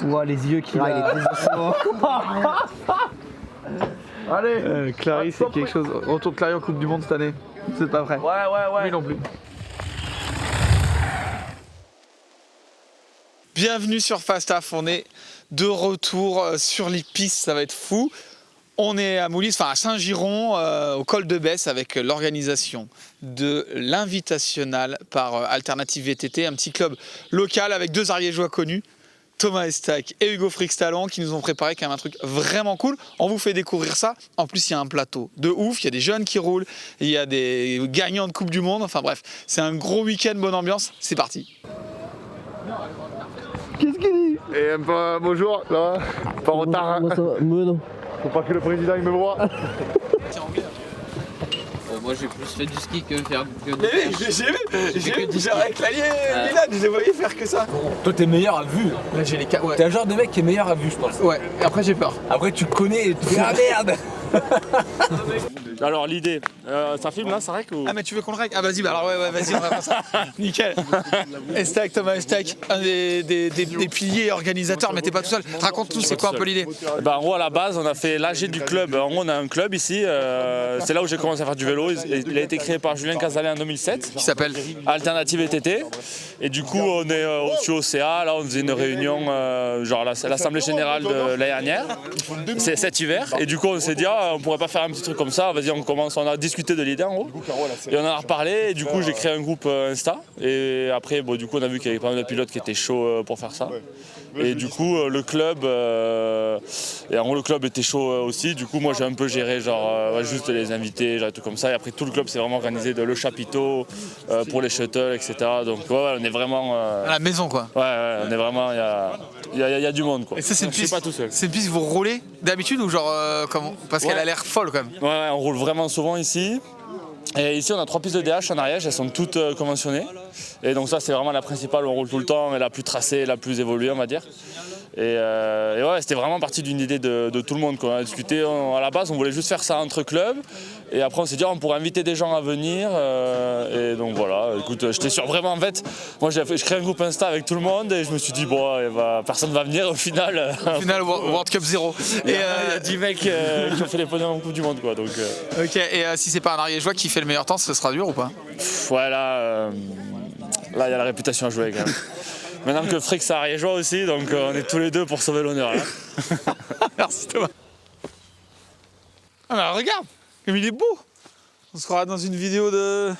Ouah, les yeux qu'il a. Allez Clarisse, c'est quelque chose. Retour de Clarisse en Coupe du Monde cette année. C'est pas vrai. Ouais. Lui non plus. Bienvenue sur Fastaf, on est de retour sur les pistes, ça va être fou. On est à Moulis, enfin à Saint-Giron, au col de Besse, avec l'organisation de l'Invitational par Alternative VTT, un petit club local avec deux ariégeois connus, Thomas Estac et Hugo Frixtalon, qui nous ont préparé quand même un truc vraiment cool. On vous fait découvrir ça. En plus, il y a un plateau de ouf, il y a des jeunes qui roulent, il y a des gagnants de Coupe du Monde. Enfin bref, c'est un gros week-end, bonne ambiance, c'est parti. Qu'est-ce qu'il dit? Et bonjour, là, pas en retard. Hein. Moi, ça va. Mais non. Faut pas que le président il me voit. Moi j'ai plus fait du ski que faire que de Mais j'ai vu, avec l'allié Milan, je les voyais faire que ça. Toi t'es meilleur à vue. Là j'ai les cas, ouais. T'es un genre de mec qui est meilleur à vue, je pense. Ouais, et après j'ai peur. Après tu le connais et tu fais ah merde. Alors l'idée, ça filme là, ça règle ou... Ah mais tu veux qu'on le règle? Ah vas-y, bah alors ouais, vas-y, on va faire ça. Nickel. Estac, Thomas Estac, un des piliers organisateurs, mais t'es pas tout seul. Raconte-nous, c'est quoi un peu l'idée? En gros à la base on a fait l'AG du club, en gros on a un club ici, c'est là où j'ai commencé à faire du vélo, il a été créé par Julien Casalet en 2007. Qui s'appelle Alternative VTT. Et du coup on est au-dessus au CA, là on faisait une réunion, genre l'assemblée générale de l'année dernière, c'est cet hiver, et du coup on s'est dit on pourrait pas faire un petit truc comme ça, vas-y on a discuté de l'idée en gros, et on en a reparlé, et du coup j'ai créé un groupe Insta, et après du coup on a vu qu'il y avait pas mal de pilotes qui étaient chauds pour faire ça, et du coup le club, et en gros le club était chaud aussi, du coup moi j'ai un peu géré genre juste les invités, genre des trucs comme ça, et après tout le club s'est vraiment organisé de le chapiteau pour les shuttles, etc. Donc ouais, on est vraiment... à la maison quoi. Ouais, on est vraiment, il y a du monde quoi. Et ça c'est une Donc, je suis piste, pas tout seul. c'est une piste que vous roulez d'habitude ou genre comment? Parce qu'elle a l'air folle quand même. Ouais, on roule vraiment souvent ici. Et ici on a 3 pistes de DH en Ariège, elles sont toutes conventionnées. Et donc ça c'est vraiment la principale, on roule tout le temps, et la plus tracée, la plus évoluée on va dire. Et ouais, c'était vraiment parti d'une idée de tout le monde. On a discuté, à la base on voulait juste faire ça entre clubs. Et après on s'est dit on pourrait inviter des gens à venir. Et donc voilà, écoute, j'étais sûr vraiment en fait. Moi je crée un groupe Insta avec tout le monde et je me suis dit bon, personne va venir au final. Au final World Cup 0. Et il y a 10 mecs qui ont fait les podiums en Coupe du Monde quoi. Donc, Ok, et si c'est pas un ariégeois qui fait le meilleur temps, ce sera dur ou pas? Ouais là il y a la réputation à jouer quand même. Maintenant que Frix est ariégeois aussi, donc on est tous les deux pour sauver l'honneur là. Merci Thomas. Ah bah regarde, comme il est beau. On se croira dans une vidéo de...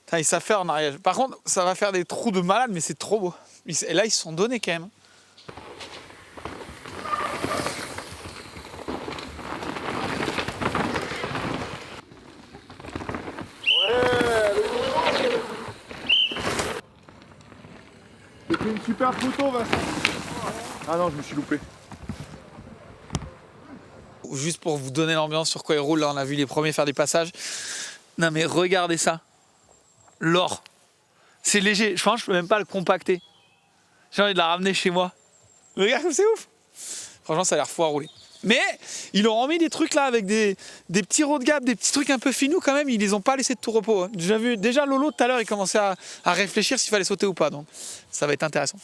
Putain, ils savent faire en Ariège. Par contre, ça va faire des trous de malade, mais c'est trop beau. Et là, ils se sont donnés quand même. C'était une super photo, Vincent. Ah non, je me suis loupé. Juste pour vous donner l'ambiance sur quoi ils roulent, là on a vu les premiers faire des passages. Non mais regardez ça. L'or. C'est léger, je pense que je peux même pas le compacter. J'ai envie de la ramener chez moi. Regarde comme c'est ouf. Franchement ça a l'air fou à rouler. Mais ils leur ont mis des trucs là avec des petits road gap, des petits trucs un peu finous quand même, ils les ont pas laissés de tout repos. Hein. Déjà Lolo tout à l'heure il commençait à réfléchir s'il fallait sauter ou pas, donc ça va être intéressant.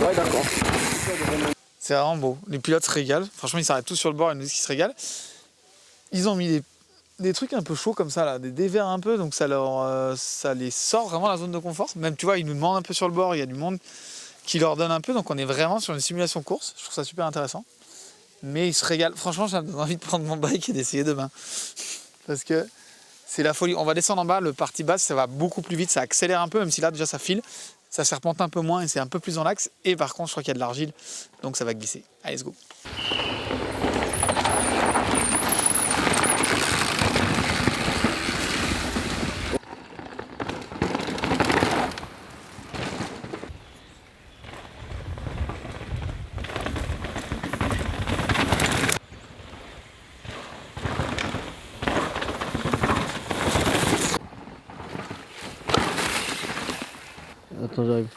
Ouais, d'accord. C'est vraiment beau. Les pilotes se régalent. Franchement, ils s'arrêtent tous sur le bord et nous disent qu'ils se régalent. Ils ont mis des trucs un peu chauds comme ça, là, des dévers un peu, donc ça les sort vraiment de la zone de confort. Même, tu vois, ils nous demandent un peu sur le bord, il y a du monde qui leur donne un peu, donc on est vraiment sur une simulation course. Je trouve ça super intéressant. Mais ils se régalent. Franchement, j'ai envie de prendre mon bike et d'essayer demain. Parce que c'est la folie. On va descendre en bas, le parti basse, ça va beaucoup plus vite, ça accélère un peu, même si là, déjà, ça file. ça serpente un peu moins et c'est un peu plus dans l'axe. Et par contre, je crois qu'il y a de l'argile, donc ça va glisser. Allez, let's go. Attends, j'arrive.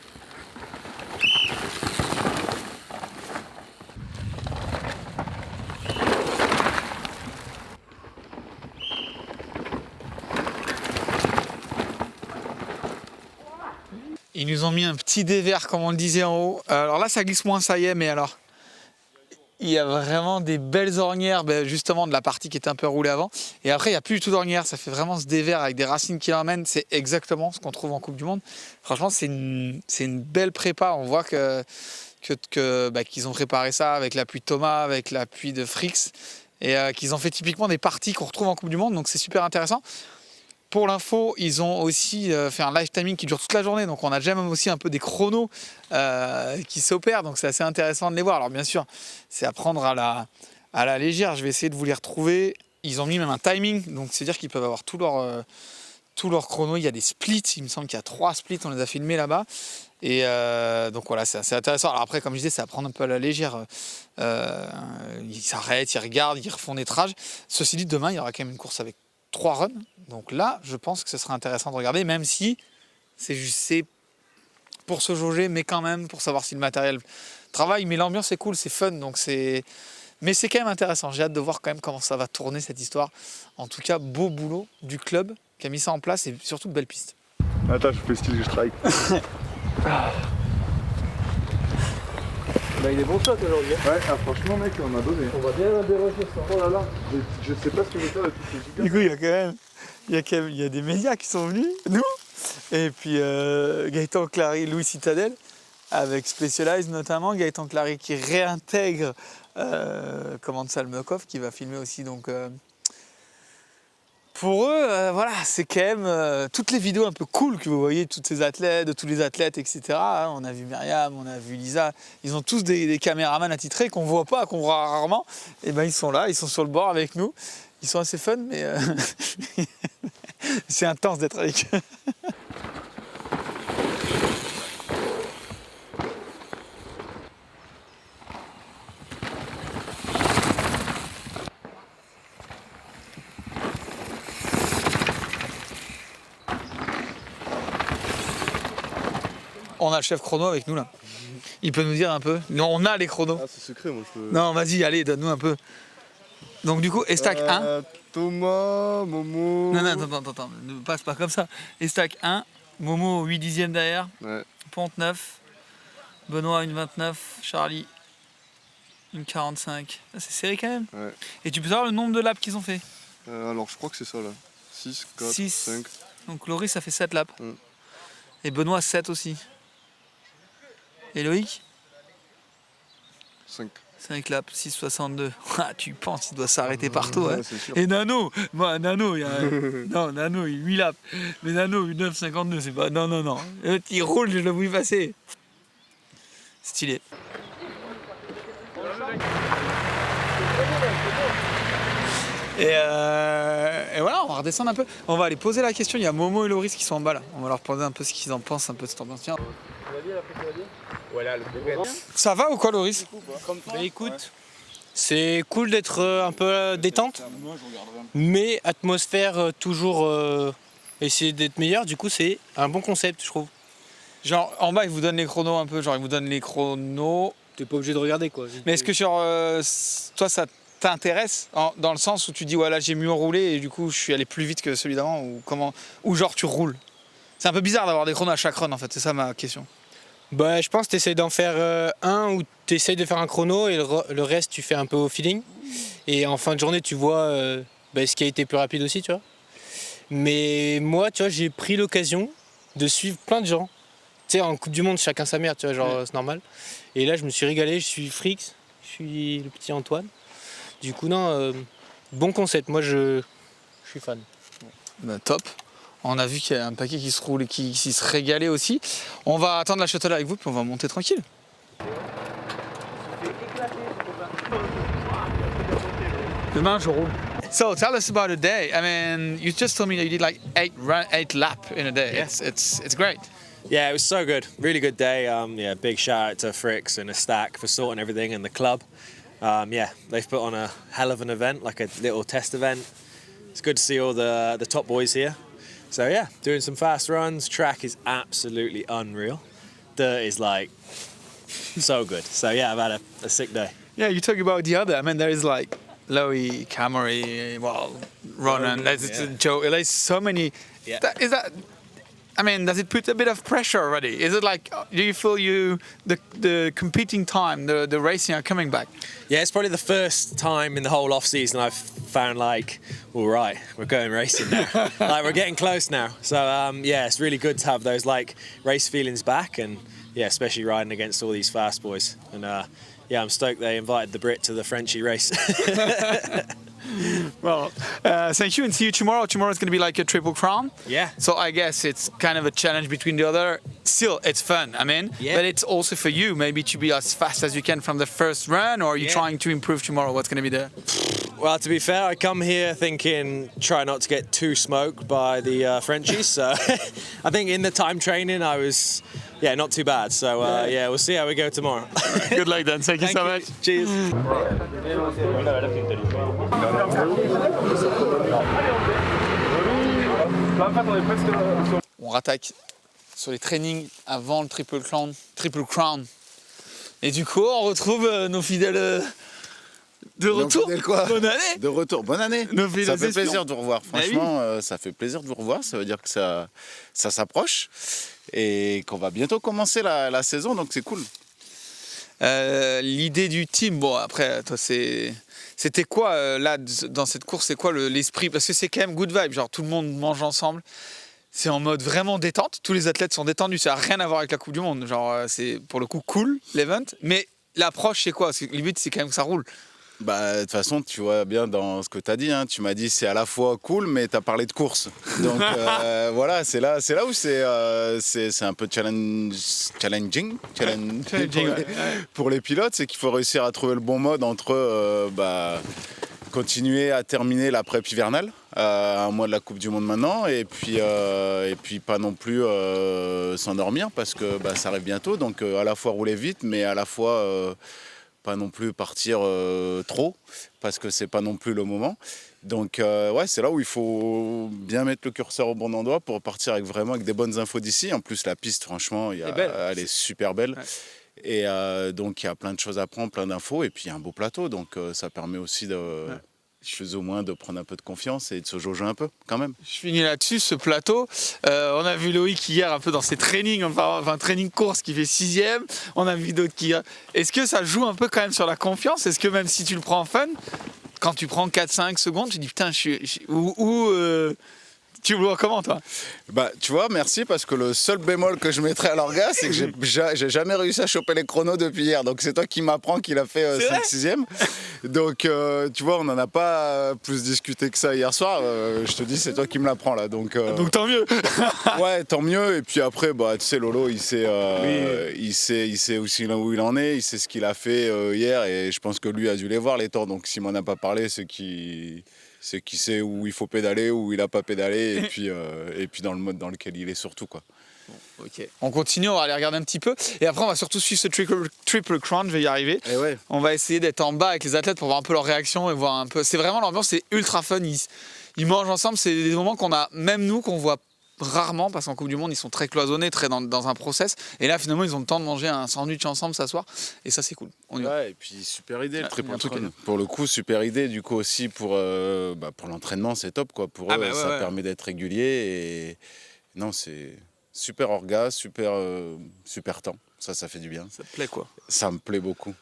Ils nous ont mis un petit dévers, comme on le disait en haut. Alors là, ça glisse moins, ça y est, mais alors... Il y a vraiment des belles ornières, justement de la partie qui était un peu roulée avant. Et après, il n'y a plus du tout d'ornières. Ça fait vraiment ce dévers avec des racines qui l'emmènent. C'est exactement ce qu'on trouve en Coupe du Monde. Franchement, c'est une belle prépa. On voit qu'ils ont préparé ça avec l'appui de Thomas, avec l'appui de Frix. Et qu'ils ont fait typiquement des parties qu'on retrouve en Coupe du Monde. Donc c'est super intéressant. Pour l'info, ils ont aussi fait un live timing qui dure toute la journée, donc on a déjà même aussi un peu des chronos qui s'opèrent, donc c'est assez intéressant de les voir. Alors bien sûr, c'est à prendre à la légère, je vais essayer de vous les retrouver. Ils ont mis même un timing, donc c'est-à-dire qu'ils peuvent avoir tout leur chrono. Il y a des splits, il me semble qu'il y a 3 splits, on les a filmés là-bas. Et donc voilà, c'est assez intéressant. Alors après, comme je disais, c'est à prendre un peu à la légère. Ils s'arrêtent, ils regardent, ils refont des trages. Ceci dit, demain, il y aura quand même une course avec 3 runs, donc là je pense que ce serait intéressant de regarder, même si c'est pour se jauger, mais quand même pour savoir si le matériel travaille, mais l'ambiance est cool, c'est fun, donc mais c'est quand même intéressant. J'ai hâte de voir quand même comment ça va tourner cette histoire. En tout cas, beau boulot du club qui a mis ça en place et surtout de belles pistes. Attends, je fais style que je strike. Bah il est bon shot aujourd'hui. Ouais, franchement mec, on m'a donné. On va bien déroger ça. Oh là là, je sais pas ce que je vais faire de tous ces gigas. Du coup, il y a des médias qui sont venus, nous, et puis Gaëtan Clary, Louis Citadel, avec Specialized notamment. Gaëtan Clary qui réintègre Commande Salmekov, qui va filmer aussi. Donc, pour eux, voilà, c'est quand même toutes les vidéos un peu cool que vous voyez de tous les athlètes, etc. Hein, on a vu Myriam, on a vu Lisa. Ils ont tous des caméramans attitrés qu'on voit pas, qu'on voit rarement. Et ben ils sont là, ils sont sur le bord avec nous. Ils sont assez fun, mais c'est intense d'être avec eux. On a le chef chrono avec nous là. Il peut nous dire un peu. Non, on a les chronos. Ah, c'est secret, moi je peux. Non, vas-y, allez, donne-nous un peu. Donc du coup, Estac 1. Thomas, Momo. Non, attends, ne passe pas comme ça. Estac 1, Momo 8 dixièmes derrière, Ouais. Ponte 9, Benoît une 29, Charlie une 45. Ah, c'est serré quand même. Ouais. Et tu peux savoir le nombre de laps qu'ils ont fait. Alors je crois que c'est ça là. 6, 4, 6. 5. Donc Laurie, ça fait 7 laps. Mm. Et Benoît 7 aussi. Et Loïc 5. 5 laps, 6,62. Ah, tu penses qu'il doit s'arrêter partout, hein. Ouais, c'est sûr. Et Nano, moi, Nano, il y a... non, Nano, il 8 laps. Mais Nano, 9,52, c'est pas... Non. Il roule, je le vois passer. Stylé. Et voilà, on va redescendre un peu. On va aller poser la question. Il y a Momo et Loris qui sont en bas là. On va leur poser un peu ce qu'ils en pensent un peu de cette ambiance. Tiens. Ça va ou quoi, Loris? Bah écoute, c'est cool d'être un peu détente, mais atmosphère toujours essayer d'être meilleur. Du coup, c'est un bon concept, je trouve. Genre, en bas, ils vous donnent les chronos un peu. Genre, ils vous donnent les chronos. T'es pas obligé de regarder quoi. Mais est-ce que sur toi, ça t'intéresse dans le sens où tu dis, ouais, là, j'ai mieux roulé et du coup, je suis allé plus vite que celui d'avant, ou comment? Ou genre, tu roules? C'est un peu bizarre d'avoir des chronos à chaque run, en fait. C'est ça ma question. Bah, je pense que tu essaies d'en faire un ou tu essaies de faire un chrono et le reste tu fais un peu au feeling. Et en fin de journée tu vois ce qui a été plus rapide aussi, tu vois. Mais moi, tu vois, j'ai pris l'occasion de suivre plein de gens. Tu sais, en Coupe du Monde, chacun sa mère, tu vois, genre c'est normal. Et là, je me suis régalé, je suis Frix, je suis le petit Antoine. Du coup, non, bon concept, moi je suis fan. Bah, top. On a vu qu'il y a un paquet qui se roule et qui se régalait aussi. On va attendre la shuttle avec vous, puis on va monter tranquille. Demain, je roule. So tell us about a day. I mean, you just told me that you did like 8 laps in a day. Yeah. It's great. Yeah, it was so good. Really good day. Yeah, big shout out to Fricks and a Stack for sorting everything and the club. Yeah, they've put on a hell of an event, like a little test event. It's good to see all the top boys here. So yeah, doing some fast runs. Track is absolutely unreal. Dirt is like so good. So yeah, I've had a sick day. Yeah, you talk about the other. I mean, there is like Lowy, Camry, well, Ronan. There's Joe. There's so many. Yeah. Is that? I mean, does it put a bit of pressure already? Is it like, do you feel the competing time, the racing are coming back? Yeah, it's probably the first time in the whole off season I've found like, all right, we're going racing now. Like we're getting close now. So yeah, it's really good to have those like race feelings back, and yeah, especially riding against all these fast boys. And yeah, I'm stoked they invited the Brit to the Frenchie race. Well, thank you and see you tomorrow. Tomorrow is going to be like a triple crown. Yeah. So I guess it's kind of a challenge between the other. Still, it's fun, I mean. Yeah. But it's also for you, maybe to be as fast as you can from the first run, or are you trying to improve tomorrow? What's going to be the... Well, to be fair, I come here thinking try not to get too smoked by the Frenchies. So I think in the time training I was, yeah, not too bad. So yeah, we'll see how we go tomorrow. Good luck then. Thank you so much. Cheers. On rattaque sur les trainings avant le Triple Crown. Et du coup, on retrouve nos fidèles de retour. Bonne année. De retour, bonne année. Nos fidèles Ça fait espions. plaisir de vous revoir. Bah oui. Franchement, ça fait plaisir de vous revoir. Ça veut dire que ça s'approche et qu'on va bientôt commencer la saison, donc c'est cool. L'idée du team, bon après, toi c'était quoi là dans cette course, c'est quoi l'esprit? Parce que c'est quand même good vibe, genre tout le monde mange ensemble. C'est en mode vraiment détente, tous les athlètes sont détendus, ça n'a rien à voir avec la Coupe du Monde. Genre c'est pour le coup cool l'event, mais l'approche c'est quoi? Parce que le but c'est quand même que ça roule. Bah, de toute façon, tu vois bien dans ce que tu as dit, hein, tu m'as dit c'est à la fois cool, mais tu as parlé de course. Donc voilà, c'est là où c'est un peu challenging pour les pilotes, c'est qu'il faut réussir à trouver le bon mode entre continuer à terminer la prep hivernale, à un mois de la Coupe du Monde maintenant, et puis pas non plus s'endormir parce que ça arrive bientôt, donc à la fois rouler vite, mais à la fois... pas non plus partir trop, parce que c'est pas non plus le moment. Donc ouais, c'est là où il faut bien mettre le curseur au bon endroit pour partir avec des bonnes infos d'ici. En plus, la piste, franchement, elle est super belle. Ouais. Et donc, il y a plein de choses à prendre, plein d'infos, et puis il y a un beau plateau. Donc ça permet aussi au moins de prendre un peu de confiance et de se jauger un peu quand même. Je finis là-dessus, ce plateau. On a vu Loïc hier un peu dans ses trainings, enfin training course qui fait 6e. On a vu d'autres qui... Est-ce que ça joue un peu quand même sur la confiance? Est-ce que même si tu le prends en fun, quand tu prends 4-5 secondes, tu dis putain, tu le vois comment toi? Bah tu vois, merci, parce que le seul bémol que je mettrais à l'orga, c'est que j'ai jamais réussi à choper les chronos depuis hier. Donc c'est toi qui m'apprends qu'il a fait 5-6e. Donc tu vois, on n'en a pas plus discuté que ça hier soir. Je te dis, c'est toi qui me l'apprends là. Donc tant mieux. Ouais, tant mieux. Et puis après, tu sais, Lolo, il sait aussi là où il en est. Il sait ce qu'il a fait hier. Et je pense que lui a dû les voir, les temps. Donc s'il m'en a pas parlé, c'est qu'il sait où il faut pédaler, où il n'a pas pédalé, et puis dans le mode dans lequel il est surtout, quoi. Bon, ok. On continue, on va aller regarder un petit peu. Et après, on va surtout suivre ce triple crown, je vais y arriver. Et ouais. On va essayer d'être en bas avec les athlètes pour voir un peu leur réaction et voir un peu... C'est vraiment l'ambiance, c'est ultra fun. Ils mangent ensemble, c'est des moments qu'on a, même nous, qu'on voit rarement, parce qu'en Coupe du Monde, ils sont très cloisonnés, très dans un process. Et là, finalement, ils ont le temps de manger un sandwich ensemble, s'asseoir. Et ça, c'est cool. On y va. Ouais, et puis super idée, le triple crown. Pour le coup, super idée. Du coup, aussi pour l'entraînement, c'est top, quoi. Pour eux, ça permet d'être régulier. Et non, c'est super orga, super temps. Ça fait du bien. Ça te plaît, quoi? Ça me plaît beaucoup.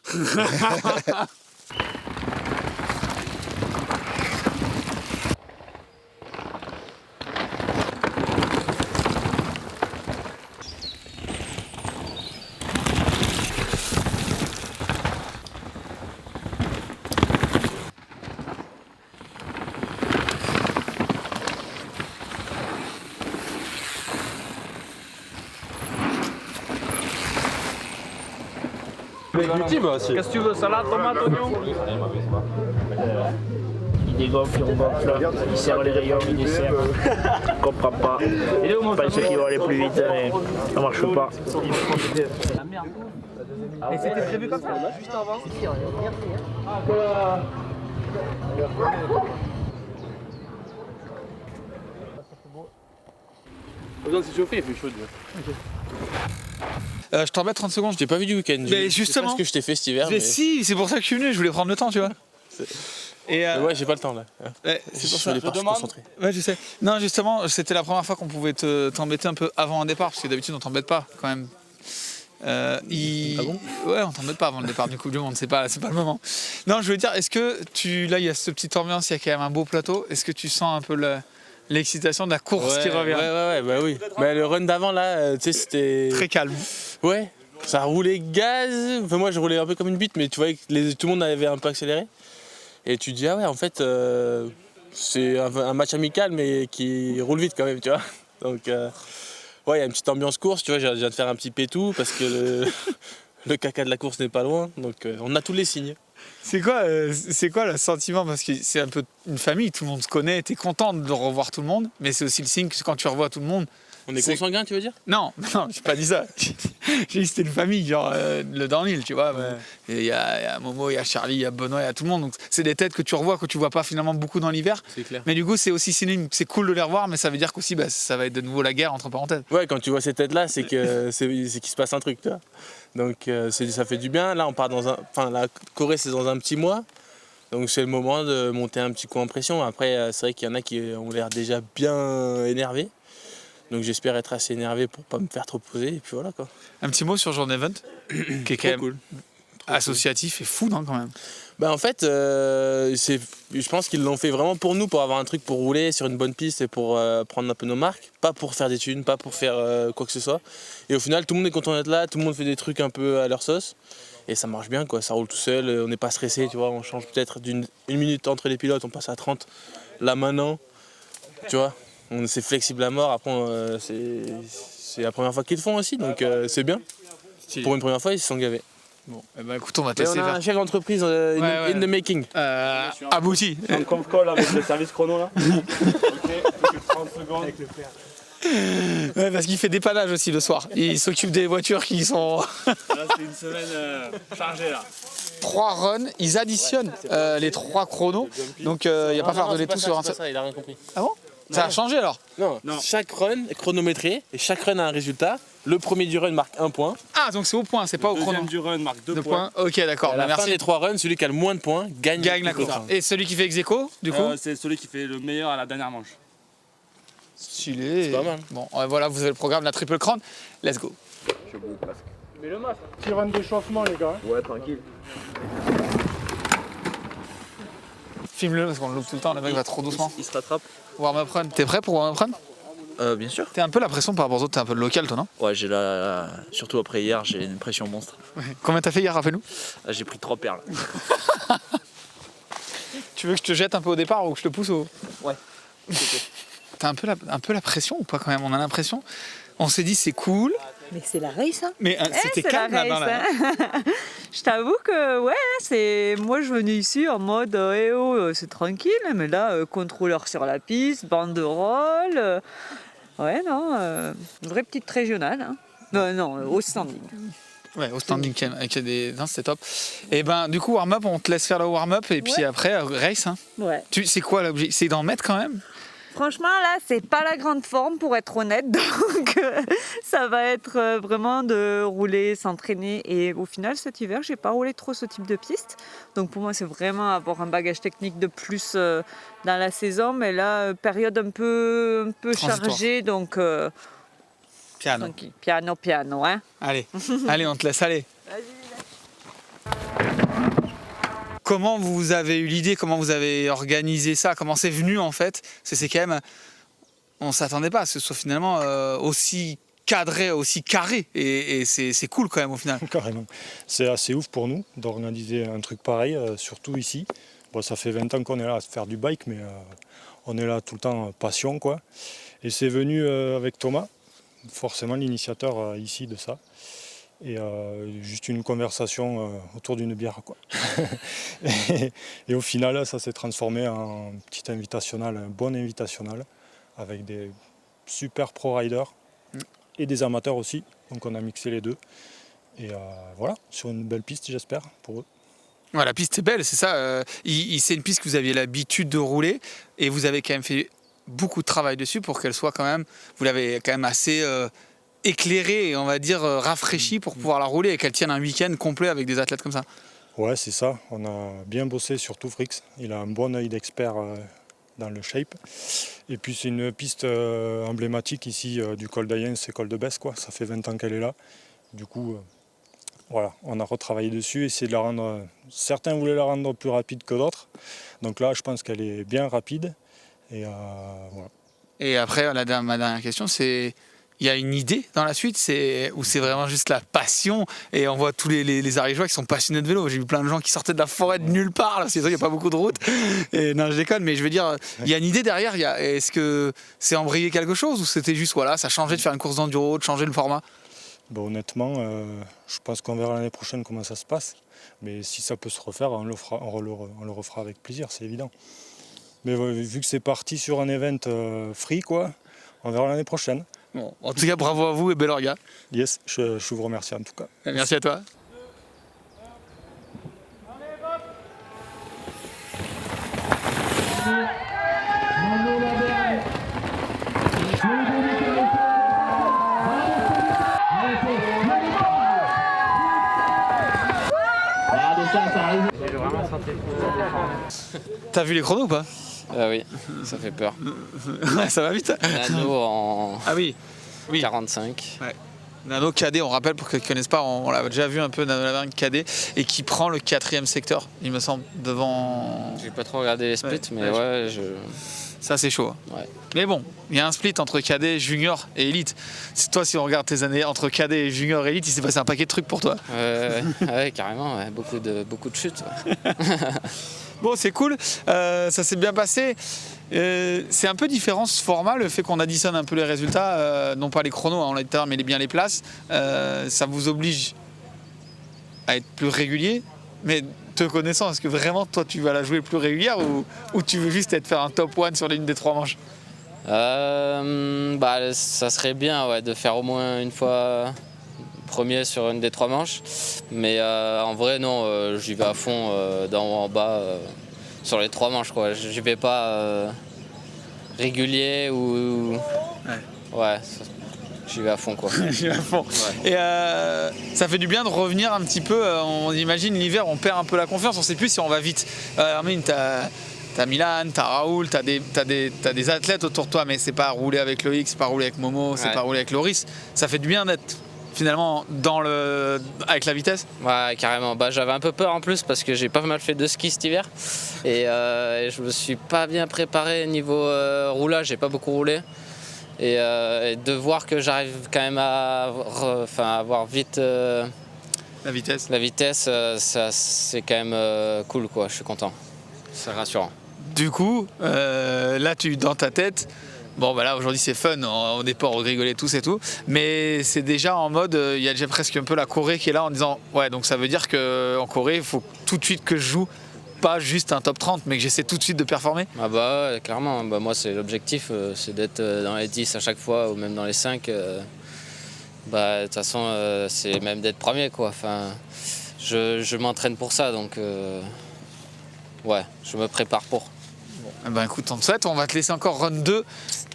Qu'est-ce que tu veux, salade, tomate, oignon? Il dégonfle, il regonfle, il serre les rayons, il dessert. Je comprends pas. Je pense qu'il va aller plus vite, mais ça marche pas. Et c'était prévu comme ça, juste avant. Besoin de s'échauffer, il fait chaud déjà. Je t'en remets 30 secondes. Je t'ai pas vu du week-end. Mais justement. C'est ce que je t'ai fait cet hiver. Mais si, c'est pour ça que je suis venu, je voulais prendre le temps, tu vois. Et Ouais, j'ai pas le temps là. ouais, c'est pour Je ça. voulais pas me concentrer. Ouais, je sais. Non, justement, c'était la première fois qu'on pouvait t'embêter un peu avant un départ, parce que d'habitude on t'embête pas quand même. Ah bon? Ouais, on t'embête pas avant le départ du Coupe du Monde, c'est pas le moment. Non, je veux dire, est-ce que là il y a cette petite ambiance, il y a quand même un beau plateau, est-ce que tu sens un peu l'excitation de la course qui revient? Ouais, bah oui. Mais le run d'avant là, tu sais, c'était. Très calme. Ouais, ça roulait gaz. Enfin, moi je roulais un peu comme une bite, mais tu voyais que tout le monde avait un peu accéléré. Et tu te dis, ah ouais, en fait, c'est un match amical, mais qui roule vite quand même, tu vois. Donc, ouais, il y a une petite ambiance course, tu vois, je viens de faire un petit pétou parce que le caca de la course n'est pas loin. Donc, on a tous les signes. C'est quoi le sentiment? Parce que c'est un peu une famille, tout le monde se connaît, t'es content de revoir tout le monde, mais c'est aussi le signe que quand tu revois tout le monde. On est consanguin, tu veux dire? Non, j'ai pas dit ça. J'ai dit que c'était une famille, genre le downhill, tu vois. Il y a Momo, il y a Charlie, il y a Benoît, il y a tout le monde. Donc c'est des têtes que tu revois, que tu vois pas finalement beaucoup dans l'hiver. C'est clair. Mais du coup, c'est aussi synonyme, c'est cool de les revoir, mais ça veut dire qu'aussi ça va être de nouveau la guerre entre parenthèses. Ouais, quand tu vois ces têtes-là, c'est qu'il se passe un truc, tu vois. Donc ça fait du bien. Là, on part la Corée, c'est dans un petit mois. Donc c'est le moment de monter un petit coup en pression. Après, c'est vrai qu'il y en a qui ont l'air déjà bien énervés. Donc j'espère être assez énervé pour pas me faire trop poser. Et puis voilà quoi. Un petit mot sur Journey Event, qui est quand même cool. associatif et fou, non, quand même. Bah en fait, je pense qu'ils l'ont fait vraiment pour nous, pour avoir un truc pour rouler sur une bonne piste et pour prendre un peu nos marques. Pas pour faire des thunes, pas pour faire quoi que ce soit. Et au final, tout le monde est content d'être là, tout le monde fait des trucs un peu à leur sauce. Et ça marche bien, quoi. Ça roule tout seul, on n'est pas stressé, tu vois. On change peut-être une minute entre les pilotes, on passe à 30. Là maintenant, tu vois, c'est flexible à mort. Après, c'est la première fois qu'ils le font aussi, donc c'est bien. Pour une première fois, ils se sont gavés. Bon, eh ben, écoute, on va Et tester. on a un chef d'entreprise in the making. Abouti. Un conf call avec le service chrono là. Ok, 30 secondes. Avec le père. Ouais, parce qu'il fait dépannage aussi le soir. Il s'occupe des voitures qui sont. Là, c'est une semaine chargée là. 3 runs, ils additionnent les 3 chronos. Donc il n'y a pas à faire de l'étau sur un seul. Ça, il a rien compris. Ah bon? Ça a changé alors? Non, chaque run est chronométré et chaque run a un résultat. Le premier du run marque 1 point. Ah, donc c'est au point, c'est pas au chrono. Le deuxième du run marque 2 points. Ok, d'accord. À la fin des 3 runs, celui qui a le moins de points gagne la course. Et celui qui fait ex aequo, du coup? C'est celui qui fait le meilleur à la dernière manche. Stylé. C'est pas mal. Bon, voilà, vous avez le programme de la Triple Crown. Let's go. Mais le masque. Petit run d'échauffement, les gars. Ouais, tranquille. Filme-le parce qu'on le loupe tout le temps, le mec va trop doucement. Il se rattrape. Warm-up run. T'es prêt pour warm-up run? Bien sûr. T'es un peu la pression par rapport aux autres, t'es un peu le local toi, non? Ouais, surtout après hier, j'ai une pression monstre. Combien t'as fait hier, rappelle-nous? J'ai pris 3 perles. Tu veux que je te jette un peu au départ ou que je te pousse au... Ouais. T'as un peu la pression ou pas quand même? On a l'impression. On s'est dit c'est cool. Mais c'est la race, hein. Mais c'était calme là-bas. Là. Je t'avoue que, ouais, moi je venais ici en mode, c'est tranquille, mais là, contrôleur sur la piste, banderole, ouais, non, vraie petite régionale, hein. Non, au standing. Ouais, au standing avec des... Non, c'était top. Et ben, du coup, warm-up, on te laisse faire le warm-up et puis après, race, hein. Ouais. C'est quoi l'objectif? C'est d'en mettre quand même? Franchement, là, c'est pas la grande forme pour être honnête, donc ça va être vraiment de rouler, s'entraîner. Et au final, cet hiver, j'ai pas roulé trop ce type de piste. Donc pour moi, c'est vraiment avoir un bagage technique de plus dans la saison. Mais là, période un peu chargée, donc piano. Tranquille. Piano, hein. Allez, allez, on te laisse aller. Comment vous avez eu l'idée, comment vous avez organisé ça, comment c'est venu en fait? C'est quand même, on s'attendait pas à ce que ce soit finalement aussi cadré, aussi carré, et c'est cool quand même au final. Carrément. C'est assez ouf pour nous d'organiser un truc pareil, surtout ici. Bon, ça fait 20 ans qu'on est là à faire du bike, mais on est là tout le temps passion, quoi. Et c'est venu avec Thomas, forcément l'initiateur ici de ça. et juste une conversation autour d'une bière, quoi. et au final, ça s'est transformé en petit invitationnel, un bon invitationnel, avec des super pro riders et des amateurs aussi. Donc on a mixé les deux. Et voilà, sur une belle piste, j'espère, pour eux. Ouais, la piste est belle, c'est ça. C'est une piste que vous aviez l'habitude de rouler et vous avez quand même fait beaucoup de travail dessus pour qu'elle soit quand même, vous l'avez quand même assez éclairée et on va dire rafraîchie pour pouvoir la rouler et qu'elle tienne un week-end complet avec des athlètes comme ça. Ouais, c'est ça. On a bien bossé, surtout Frix. Il a un bon œil d'expert dans le shape. Et puis c'est une piste emblématique ici du col d'Ayens et col de Besse, quoi. Ça fait 20 ans qu'elle est là. Du coup, voilà, on a retravaillé dessus, essayé de la rendre. Certains voulaient la rendre plus rapide que d'autres. Donc là, je pense qu'elle est bien rapide. Et voilà. Et après, ma dernière question, c'est il y a une idée dans la suite, ou c'est vraiment juste la passion et on voit tous les Ariégeois qui sont passionnés de vélo. J'ai vu plein de gens qui sortaient de la forêt de nulle part, là, c'est vrai qu'il n'y a pas beaucoup de routes. Et non, je déconne, mais je veux dire, il y a une idée derrière. Est-ce que c'est embrayé quelque chose ou c'était juste, voilà, ça changeait de faire une course d'enduro, de changer le format? Bon, honnêtement, je pense qu'on verra l'année prochaine comment ça se passe. Mais si ça peut se refaire, on le refera avec plaisir, c'est évident. Mais vu que c'est parti sur un event free, quoi, on verra l'année prochaine. Bon, en tout cas, bravo à vous et bel orga. Yes, je vous remercie en tout cas. Merci à toi. T'as vu les chronos ou pas? Oui, ça fait peur. Ouais, ça va vite. Nano en Ah oui. 45. Ouais. Nano cadet, on rappelle pour ceux qui ne connaissent pas, on l'a déjà vu un peu, Nano Lavergne cadet, et qui prend le 4e secteur, il me semble, devant... J'ai pas trop regardé les splits, mais ouais, ça c'est chaud. Hein. Ouais. Mais bon, il y a un split entre cadet, junior et élite. C'est toi, si on regarde tes années entre cadet et junior et élite, il s'est passé un paquet de trucs pour toi. Ouais, carrément, ouais. Beaucoup de chutes. Ouais. Bon, c'est cool, ça s'est bien passé. C'est un peu différent ce format, le fait qu'on additionne un peu les résultats, non pas les chronos, hein, on l'a dit tout à l'heure, mais bien les places. Ça vous oblige à être plus régulier, mais te connaissant, est-ce que vraiment toi tu vas la jouer plus régulière ou tu veux juste faire un top 1 sur l'une des 3 manches? Ça serait bien, ouais, de faire au moins une fois premier sur une des 3 manches, mais en vrai non, j'y vais à fond d'en haut en bas sur les 3 manches, quoi. J'y vais pas régulier ou ouais, j'y vais à fond, quoi. J'y vais à fond. Ouais. Et ça fait du bien de revenir un petit peu, on imagine l'hiver on perd un peu la confiance, on sait plus si on va vite. Armin, t'as Milan, t'as Raoul, t'as des athlètes autour de toi, mais c'est pas rouler avec Loïc, c'est pas rouler avec Momo, c'est pas rouler avec Loris. Ça fait du bien d'être finalement avec la vitesse. Ouais, carrément. J'avais un peu peur en plus parce que j'ai pas mal fait de ski cet hiver et je me suis pas bien préparé niveau roulage, j'ai pas beaucoup roulé et de voir que j'arrive quand même à avoir vite la vitesse, ça, c'est quand même cool, quoi. Je suis content, c'est rassurant. Du coup, là dans ta tête, bon là aujourd'hui c'est fun, au départ on rigolait tous et tout, mais c'est déjà en mode, il y a déjà presque un peu la Corée qui est là en disant ouais, donc ça veut dire qu'en Corée il faut tout de suite que je joue pas juste un top 30 mais que j'essaie tout de suite de performer. Ah ouais, clairement, moi c'est l'objectif, c'est d'être dans les 10 à chaque fois ou même dans les 5. De toute façon c'est même d'être premier, quoi. Enfin, je m'entraîne pour ça, donc ouais, je me prépare pour. Écoute, on te souhaite, on va te laisser encore run 2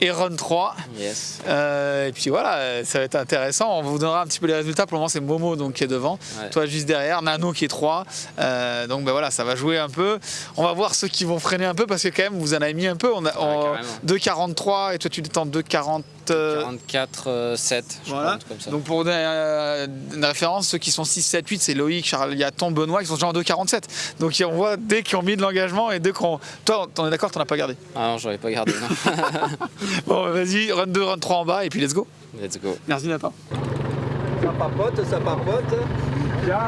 et run 3. Yes. Et puis voilà, ça va être intéressant. On vous donnera un petit peu les résultats. Pour le moment, c'est Momo donc, qui est devant. Ouais. Toi, juste derrière. Nano qui est 3. Donc voilà, ça va jouer un peu. On va voir ceux qui vont freiner un peu parce que quand même, vous en avez mis un peu. On 2,43 et toi, tu es en 2,40. 44, 7, je voilà. pense, comme ça. Donc pour une référence, ceux qui sont 6, 7, 8, c'est Loïc, Charles, Yaton, Benoît qui sont déjà en 2,47. Donc on voit dès qu'ils ont mis de l'engagement et dès qu'on... Toi, t'en es d'accord, t'en as pas gardé? Ah non, j'en ai pas gardé, non. Bon, vas-y, run 2, run 3 en bas et puis let's go. Let's go. Merci Nathan. Ça papote. Bien.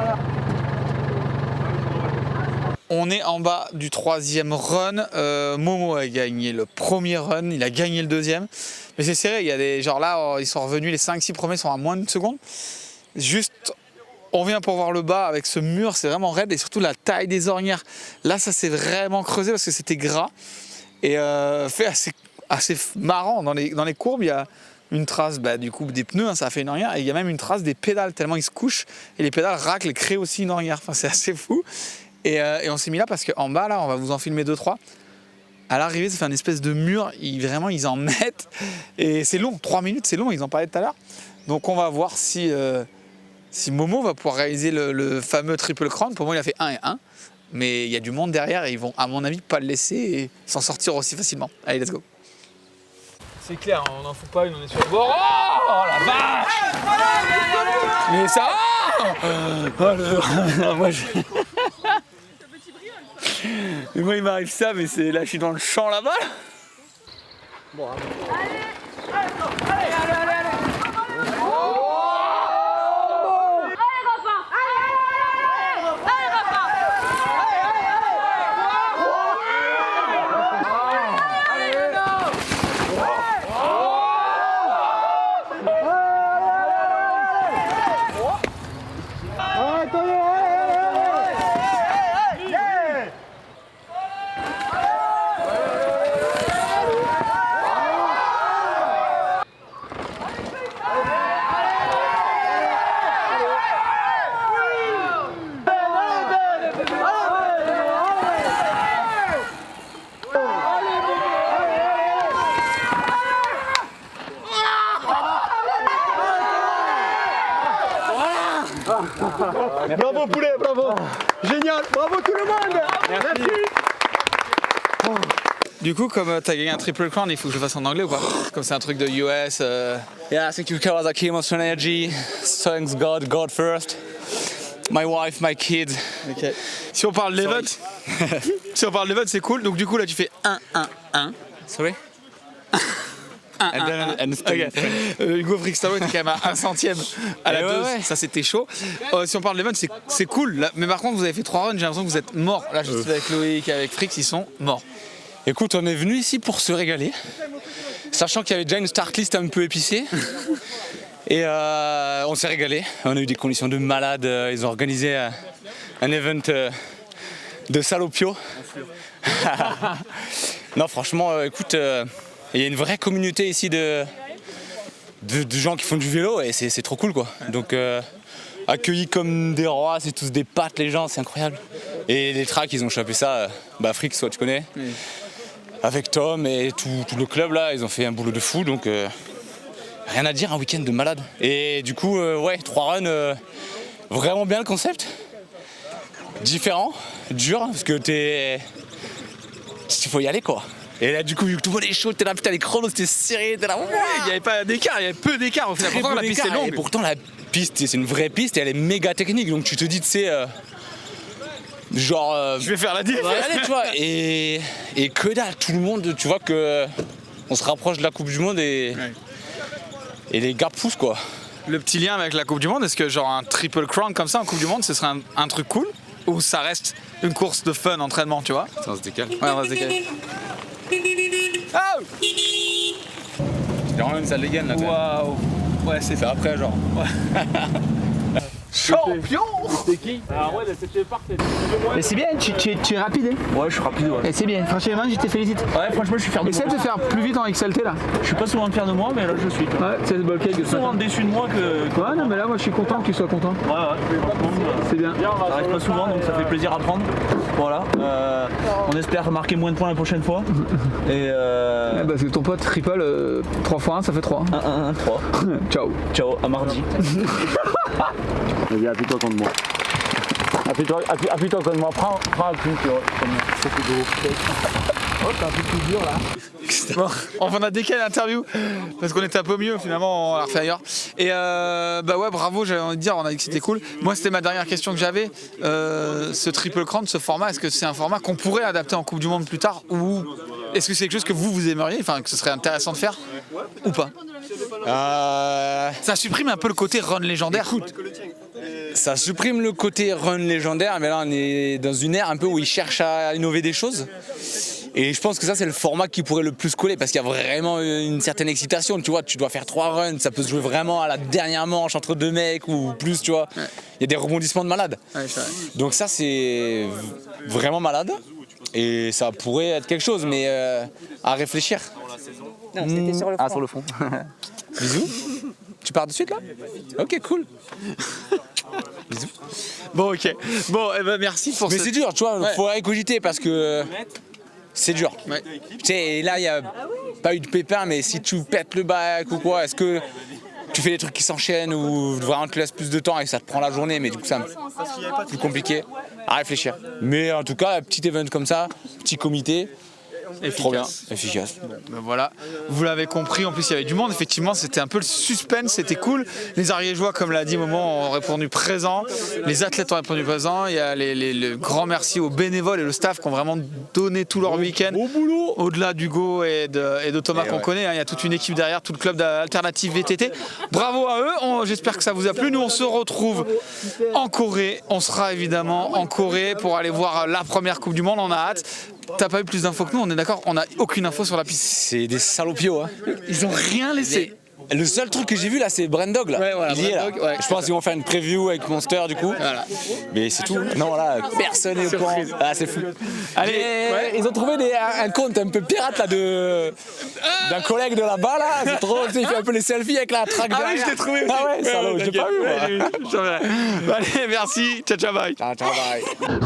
On est en bas du 3e run. Momo a gagné le premier run, il a gagné le 2e. Mais c'est serré, il y a des. Genre là, ils sont revenus, les 5-6 premiers sont à moins d'une seconde. Juste On vient pour voir le bas avec ce mur, c'est vraiment raide et surtout la taille des ornières. Là, ça s'est vraiment creusé parce que c'était gras et fait assez marrant. Dans les courbes, il y a une trace du coup des pneus, hein, ça a fait une ornière et il y a même une trace des pédales tellement ils se couchent et les pédales raclent et créent aussi une ornière. Enfin, c'est assez fou. Et on s'est mis là parce qu'en bas, là, on va vous en filmer 2-3. À l'arrivée, ça fait une espèce de mur, vraiment ils en mettent et c'est long, 3 minutes, c'est long, ils en parlaient tout à l'heure. Donc on va voir si Momo va pouvoir réaliser le fameux triple crown. Pour moi, il a fait 1 et 1. Mais il y a du monde derrière et ils vont, à mon avis, pas le laisser et s'en sortir aussi facilement. Allez, let's go. C'est clair, on n'en fout pas une, on est sur le bord. Oh la vache! Mais ça Mais moi, il m'arrive ça, mais c'est là, je suis dans le champ là-bas. Bon, Bravo poulet, bravo. Génial, bravo tout le monde. Merci. Du coup, comme tu as gagné un triple crown, il faut que je le fasse en anglais ou pas? Comme c'est un truc de US. Yeah, thank you Kawasaki Monster Energy. Thanks God first. My wife, my kids. Okay. Si on parle d'event, c'est cool. Donc du coup là tu fais 1-1-1. Sorry? Okay. Hugo Frickstalo était quand même à 1 centième à la dose, ça c'était chaud. Si on parle d'event, c'est cool. Là, mais par contre vous avez fait 3 runs, j'ai l'impression que vous êtes morts. Là je suis avec Loïc, avec Frix, ils sont morts. Écoute, on est venu ici pour se régaler, sachant qu'il y avait déjà une start list un peu épicée. Et on s'est régalé, on a eu des conditions de malade, ils ont organisé un event de salopio. Non franchement, écoute, il y a une vraie communauté ici de gens qui font du vélo et c'est trop cool quoi. Donc accueillis comme des rois, c'est tous des pattes les gens, c'est incroyable. Et les tracks ils ont chopé ça, Frix, toi tu connais, avec Tom et tout le club là, ils ont fait un boulot de fou donc rien à dire, un week-end de malade. Et du coup, 3 runs, vraiment bien le concept. Différent, dur, parce que il faut y aller quoi. Et là du coup, vu que tout le monde est chaud, t'es là, putain les chronos c'était serré, t'es là, ouais. Il n'y avait pas d'écart, il y avait peu d'écart au final. Pourtant la piste est longue. Et pourtant la piste, c'est une vraie piste et elle est méga technique, donc tu te dis, tu sais, genre... je vais faire la diff. Allez, tu vois, et que dalle, tout le monde, tu vois que on se rapproche de la Coupe du Monde et les gars poussent quoi. Le petit lien avec la Coupe du Monde, est-ce que genre un triple crown comme ça en Coupe du Monde, ce serait un truc cool? Ou ça reste une course de fun, entraînement, tu vois? Ça, on se décale. Ouais, on va se décaler. Oh, c'est vraiment une salle de gain là. Waouh. Ouais, c'est fait après genre. Champion. C'était qui? Ah ouais, c'était parfait. Mais c'est bien, tu es rapide hein? Ouais, je suis rapide, ouais. Et c'est bien, franchement je te félicite. Ouais, franchement, je suis fier de moi. Essaie de faire plus vite en XLT là. Je suis pas souvent fier de moi, mais là je suis. Ouais, c'est le bulkhead. Je suis souvent déçu de moi que. Ouais, non, mais là moi je suis content que tu sois content. Ouais. C'est bien. Ça arrive pas souvent, donc ça fait plaisir à prendre. Voilà. On espère marquer moins de points la prochaine fois. Et bah, parce que ton pote triple 3 fois 1, ça fait 3. 1, 3. Ciao. Ciao, à mardi. Vas-y, appuie-toi contre moi. Appuie-toi contre moi. Prends un coup, tu vois. Oh, t'es un peu plus dur là. Bon, on a décalé l'interview parce qu'on était un peu mieux, finalement on l'a refait ailleurs. Et bah ouais, bravo, j'avais envie de dire, on a dit que c'était cool. Moi c'était ma dernière question que j'avais. Ce triple crown, ce format, est-ce que c'est un format qu'on pourrait adapter en Coupe du Monde plus tard, ou est-ce que c'est quelque chose que vous aimeriez, enfin que ce serait intéressant de faire ou pas? Ça supprime un peu le côté run légendaire. Écoute, ça supprime le côté run légendaire, mais là on est dans une ère un peu où ils cherchent à innover des choses. Et je pense que ça, c'est le format qui pourrait le plus coller parce qu'il y a vraiment une certaine excitation. Tu vois, tu dois faire 3 runs, ça peut se jouer vraiment à la dernière manche entre 2 mecs ou plus, tu vois. Il y a des rebondissements de malade. Donc ça, c'est vraiment malade. Et ça pourrait être quelque chose, mais à réfléchir. Non, c'était sur le Ah, front. sur le fond. Bisous. Tu pars de suite là? Ok, cool. Bisous. Bon, ok. Bon, eh ben, merci pour Mais cette- c'est dur, tu vois, Ouais. faut cogiter parce que c'est dur. Ouais. Tu sais, et là, il n'y a pas eu de pépin, mais si tu pètes le bac ou quoi, est-ce que tu fais des trucs qui s'enchaînent ou vraiment tu laisses plus de temps et ça te prend la journée, mais du coup, c'est plus compliqué à réfléchir. Mais en tout cas, un petit event comme ça, petit comité, trop bien, efficace. Ben voilà, vous l'avez compris, en plus il y avait du monde, effectivement c'était un peu le suspense, c'était cool. Les Ariégeois, comme l'a dit Momo, ont répondu présent, les athlètes ont répondu présent, il y a le grand merci aux bénévoles et le staff qui ont vraiment donné tout leur week-end. Au-delà d'Hugo et de Thomas qu'on connaît, hein, il y a toute une équipe derrière, tout le club d'Alternative VTT. Bravo à eux, j'espère que ça vous a plu. Nous on se retrouve en Corée, on sera évidemment en Corée pour aller voir la première Coupe du Monde, on a hâte. T'as pas eu plus d'infos que nous, on est d'accord? On n'a aucune info sur la piste. C'est des salopios, hein. Ils ont rien laissé. Le seul truc que j'ai vu là, c'est Brandog là. Ouais, voilà, Il y est, là. Brandog, ouais. Je pense qu'ils vont faire une preview avec Monster du coup. Voilà. Mais c'est tout. Non, là, personne n'est au courant. Surprise. Ah, c'est fou. Allez, Mais ouais. ils ont trouvé un compte un peu pirate là d'un collègue de là-bas là. C'est trop. Tu sais, il fait un peu les selfies avec la track Ah oui, derrière. je l'ai trouvé aussi. Ah ouais, salaud, je l'ai pas vu moi. Allez, merci, ciao ciao bye. Ciao, ciao, bye.